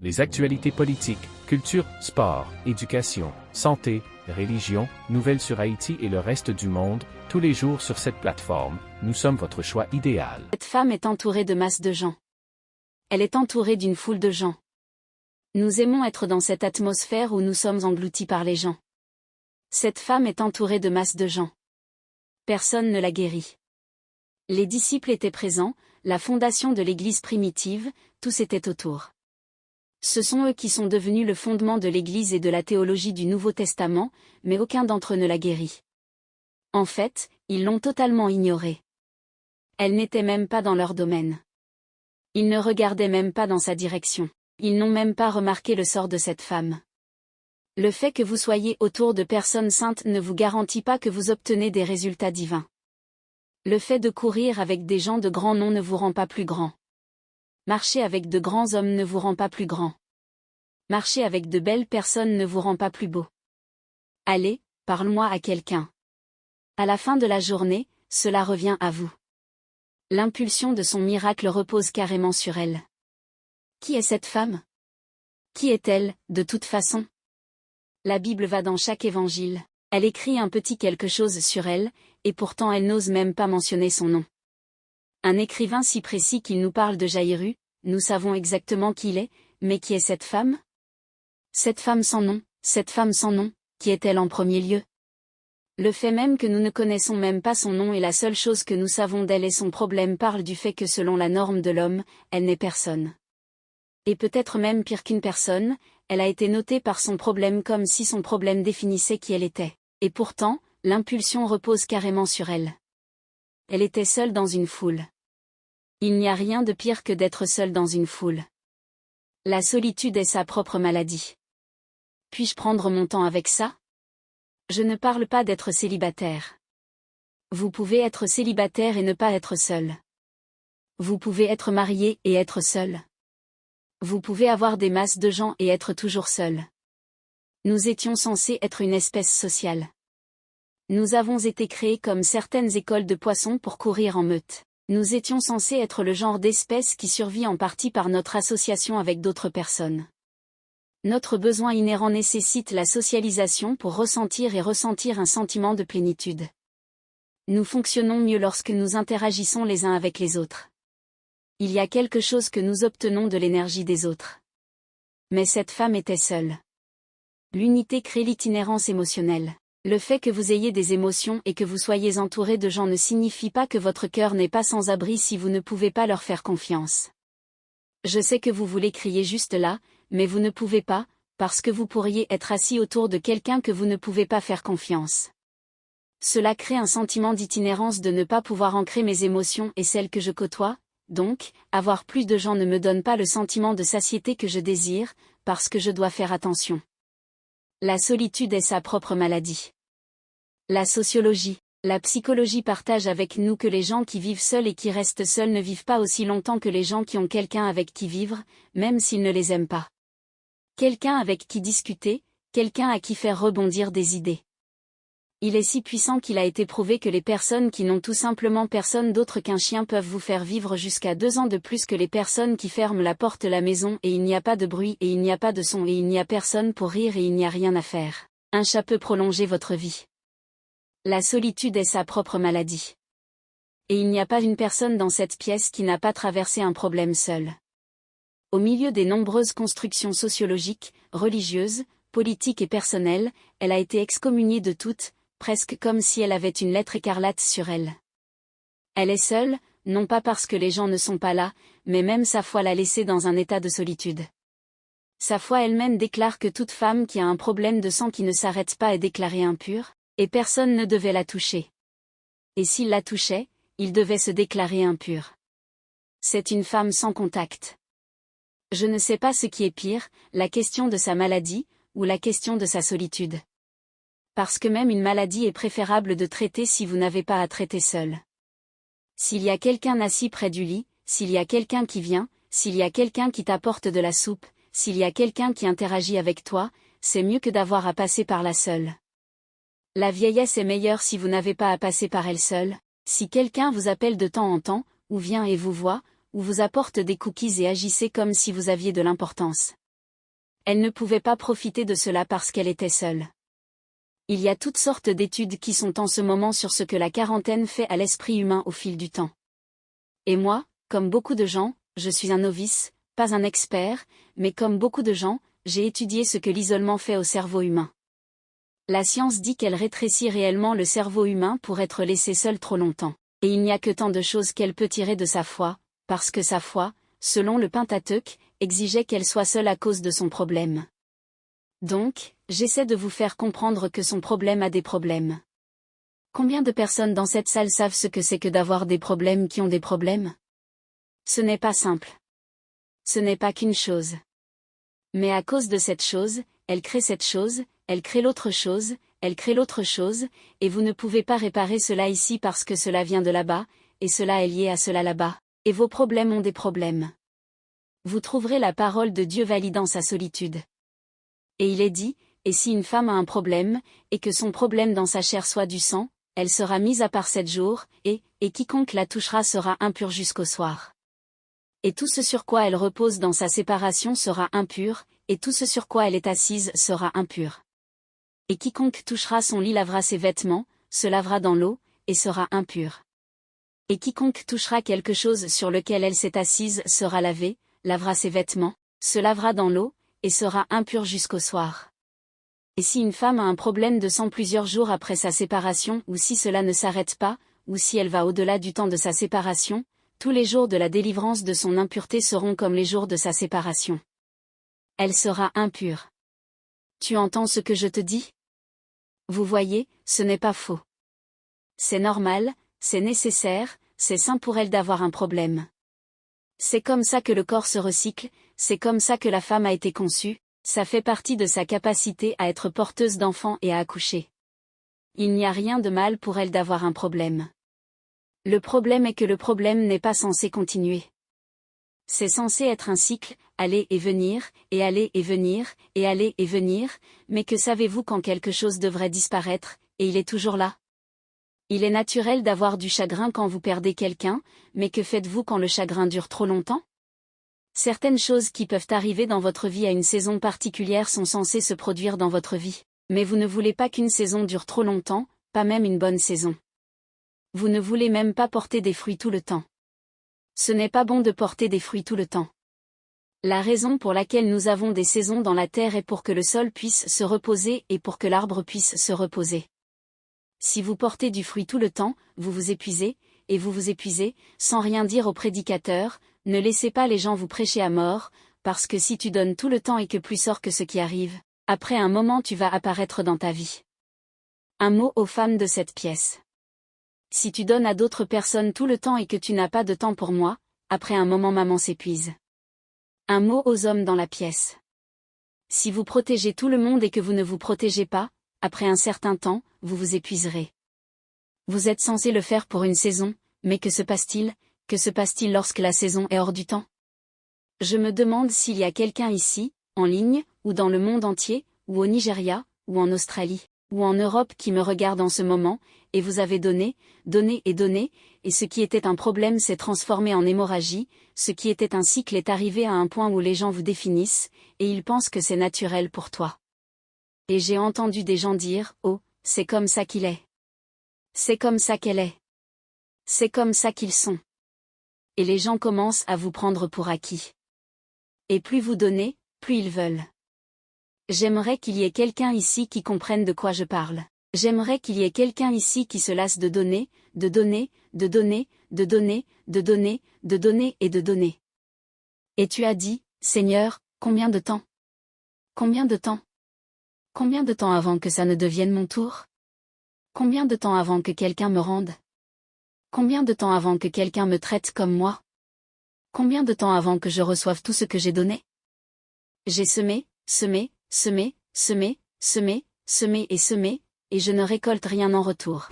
Les actualités politiques, culture, sport, éducation, santé, religion, nouvelles sur Haïti et le reste du monde, tous les jours sur cette plateforme, nous sommes votre choix idéal. Cette femme est entourée de masses de gens. Elle est entourée d'une foule de gens. Nous aimons être dans cette atmosphère où nous sommes engloutis par les gens. Cette femme est entourée de masses de gens. Personne ne la guérit. Les disciples étaient présents, la fondation de l'Église primitive, tous étaient autour. Ce sont eux qui sont devenus le fondement de l'Église et de la théologie du Nouveau Testament, mais aucun d'entre eux ne l'a guérie. En fait, ils l'ont totalement ignorée. Elle n'était même pas dans leur domaine. Ils ne regardaient même pas dans sa direction. Ils n'ont même pas remarqué le sort de cette femme. Le fait que vous soyez autour de personnes saintes ne vous garantit pas que vous obtenez des résultats divins. Le fait de courir avec des gens de grands noms ne vous rend pas plus grand. Marcher avec de grands hommes ne vous rend pas plus grand. Marcher avec de belles personnes ne vous rend pas plus beau. Allez, parle-moi à quelqu'un. À la fin de la journée, cela revient à vous. L'impulsion de son miracle repose carrément sur elle. Qui est cette femme? Qui est-elle, de toute façon? La Bible va dans chaque évangile. Elle écrit un petit quelque chose sur elle, et pourtant elle n'ose même pas mentionner son nom. Un écrivain si précis qu'il nous parle de Jaïru, nous savons exactement qui il est, mais qui est cette femme? Cette femme sans nom, qui est-elle en premier lieu? Le fait même que nous ne connaissons même pas son nom et la seule chose que nous savons d'elle et son problème parle du fait que selon la norme de l'homme, elle n'est personne. Et peut-être même pire qu'une personne, elle a été notée par son problème comme si son problème définissait qui elle était. Et pourtant, l'impulsion repose carrément sur elle. Elle était seule dans une foule. Il n'y a rien de pire que d'être seule dans une foule. La solitude est sa propre maladie. Puis-je prendre mon temps avec ça? Je ne parle pas d'être célibataire. Vous pouvez être célibataire et ne pas être seul. Vous pouvez être marié et être seul. Vous pouvez avoir des masses de gens et être toujours seul. Nous étions censés être une espèce sociale. Nous avons été créés comme certaines écoles de poissons pour courir en meute. Nous étions censés être le genre d'espèce qui survit en partie par notre association avec d'autres personnes. Notre besoin inhérent nécessite la socialisation pour ressentir un sentiment de plénitude. Nous fonctionnons mieux lorsque nous interagissons les uns avec les autres. Il y a quelque chose que nous obtenons de l'énergie des autres. Mais cette femme était seule. L'unité crée l'itinérance émotionnelle. Le fait que vous ayez des émotions et que vous soyez entouré de gens ne signifie pas que votre cœur n'est pas sans abri si vous ne pouvez pas leur faire confiance. Je sais que vous voulez crier juste là, mais vous ne pouvez pas, parce que vous pourriez être assis autour de quelqu'un que vous ne pouvez pas faire confiance. Cela crée un sentiment d'itinérance de ne pas pouvoir ancrer mes émotions et celles que je côtoie, donc, avoir plus de gens ne me donne pas le sentiment de satiété que je désire, parce que je dois faire attention. La solitude est sa propre maladie. La sociologie, la psychologie partagent avec nous que les gens qui vivent seuls et qui restent seuls ne vivent pas aussi longtemps que les gens qui ont quelqu'un avec qui vivre, même s'ils ne les aiment pas. Quelqu'un avec qui discuter, quelqu'un à qui faire rebondir des idées. Il est si puissant qu'il a été prouvé que les personnes qui n'ont tout simplement personne d'autre qu'un chien peuvent vous faire vivre jusqu'à 2 ans de plus que les personnes qui ferment la porte de la maison et il n'y a pas de bruit et il n'y a pas de son et il n'y a personne pour rire et il n'y a rien à faire. Un chat peut prolonger votre vie. La solitude est sa propre maladie. Et il n'y a pas une personne dans cette pièce qui n'a pas traversé un problème seul. Au milieu des nombreuses constructions sociologiques, religieuses, politiques et personnelles, elle a été excommuniée de toutes, presque comme si elle avait une lettre écarlate sur elle. Elle est seule, non pas parce que les gens ne sont pas là, mais même sa foi l'a laissée dans un état de solitude. Sa foi elle-même déclare que toute femme qui a un problème de sang qui ne s'arrête pas est déclarée impure, et personne ne devait la toucher. Et s'il la touchait, il devait se déclarer impur. C'est une femme sans contact. Je ne sais pas ce qui est pire, la question de sa maladie, ou la question de sa solitude. Parce que même une maladie est préférable de traiter si vous n'avez pas à traiter seul. S'il y a quelqu'un assis près du lit, s'il y a quelqu'un qui vient, s'il y a quelqu'un qui t'apporte de la soupe, s'il y a quelqu'un qui interagit avec toi, c'est mieux que d'avoir à passer par là seule. La vieillesse est meilleure si vous n'avez pas à passer par elle seule, si quelqu'un vous appelle de temps en temps, ou vient et vous voit, ou vous apporte des cookies et agissez comme si vous aviez de l'importance. Elle ne pouvait pas profiter de cela parce qu'elle était seule. Il y a toutes sortes d'études qui sont en ce moment sur ce que la quarantaine fait à l'esprit humain au fil du temps. Et moi, comme beaucoup de gens, je suis un novice, pas un expert, mais comme beaucoup de gens, j'ai étudié ce que l'isolement fait au cerveau humain. La science dit qu'elle rétrécit réellement le cerveau humain pour être laissé seul trop longtemps. Et il n'y a que tant de choses qu'elle peut tirer de sa foi, parce que sa foi, selon le Pentateuque, exigeait qu'elle soit seule à cause de son problème. Donc, j'essaie de vous faire comprendre que son problème a des problèmes. Combien de personnes dans cette salle savent ce que c'est que d'avoir des problèmes qui ont des problèmes? Ce n'est pas simple. Ce n'est pas qu'une chose. Mais à cause de cette chose, elle crée cette chose, elle crée l'autre chose, elle crée l'autre chose, et vous ne pouvez pas réparer cela ici parce que cela vient de là-bas, et cela est lié à cela là-bas, et vos problèmes ont des problèmes. Vous trouverez la parole de Dieu validant sa solitude. Et il est dit, et si une femme a un problème, et que son problème dans sa chair soit du sang, elle sera mise à part 7 jours, et quiconque la touchera sera impur jusqu'au soir. Et tout ce sur quoi elle repose dans sa séparation sera impur, et tout ce sur quoi elle est assise sera impur. Et quiconque touchera son lit lavera ses vêtements, se lavera dans l'eau, et sera impur. Et quiconque touchera quelque chose sur lequel elle s'est assise sera lavé, lavera ses vêtements, se lavera dans l'eau, et sera impur jusqu'au soir. Et si une femme a un problème de sang plusieurs jours après sa séparation, ou si cela ne s'arrête pas, ou si elle va au-delà du temps de sa séparation, tous les jours de la délivrance de son impureté seront comme les jours de sa séparation. Elle sera impure. Tu entends ce que je te dis? Vous voyez, ce n'est pas faux. C'est normal, c'est nécessaire, c'est sain pour elle d'avoir un problème. C'est comme ça que le corps se recycle, c'est comme ça que la femme a été conçue, ça fait partie de sa capacité à être porteuse d'enfants et à accoucher. Il n'y a rien de mal pour elle d'avoir un problème. Le problème est que le problème n'est pas censé continuer. C'est censé être un cycle, aller et venir, et aller et venir, et aller et venir, mais que savez-vous quand quelque chose devrait disparaître, et il est toujours là? Il est naturel d'avoir du chagrin quand vous perdez quelqu'un, mais que faites-vous quand le chagrin dure trop longtemps? Certaines choses qui peuvent arriver dans votre vie à une saison particulière sont censées se produire dans votre vie, mais vous ne voulez pas qu'une saison dure trop longtemps, pas même une bonne saison. Vous ne voulez même pas porter des fruits tout le temps. Ce n'est pas bon de porter des fruits tout le temps. La raison pour laquelle nous avons des saisons dans la terre est pour que le sol puisse se reposer et pour que l'arbre puisse se reposer. Si vous portez du fruit tout le temps, vous vous épuisez, et vous vous épuisez, sans rien dire au prédicateur, ne laissez pas les gens vous prêcher à mort, parce que si tu donnes tout le temps et que plus sort que ce qui arrive, après un moment tu vas apparaître dans ta vie. Un mot aux femmes de cette pièce. Si tu donnes à d'autres personnes tout le temps et que tu n'as pas de temps pour moi, après un moment maman s'épuise. Un mot aux hommes dans la pièce. Si vous protégez tout le monde et que vous ne vous protégez pas, après un certain temps, vous vous épuiserez. Vous êtes censé le faire pour une saison, mais que se passe-t-il? Que se passe-t-il lorsque la saison est hors du temps? Je me demande s'il y a quelqu'un ici, en ligne, ou dans le monde entier, ou au Nigeria, ou en Australie, ou en Europe qui me regarde en ce moment, et vous avez donné, donné, et ce qui était un problème s'est transformé en hémorragie, ce qui était un cycle est arrivé à un point où les gens vous définissent, et ils pensent que c'est naturel pour toi. Et j'ai entendu des gens dire, oh, c'est comme ça qu'il est. C'est comme ça qu'elle est. C'est comme ça qu'ils sont. Et les gens commencent à vous prendre pour acquis. Et plus vous donnez, plus ils veulent. J'aimerais qu'il y ait quelqu'un ici qui comprenne de quoi je parle. J'aimerais qu'il y ait quelqu'un ici qui se lasse de donner, de donner, de donner, de donner, de donner, de donner et de donner. Et tu as dit, Seigneur, combien de temps? Combien de temps? Combien de temps avant que ça ne devienne mon tour? Combien de temps avant que quelqu'un me rende? Combien de temps avant que quelqu'un me traite comme moi? Combien de temps avant que je reçoive tout ce que j'ai donné? J'ai semé, semé, semé, semé, semé, semé, et je ne récolte rien en retour.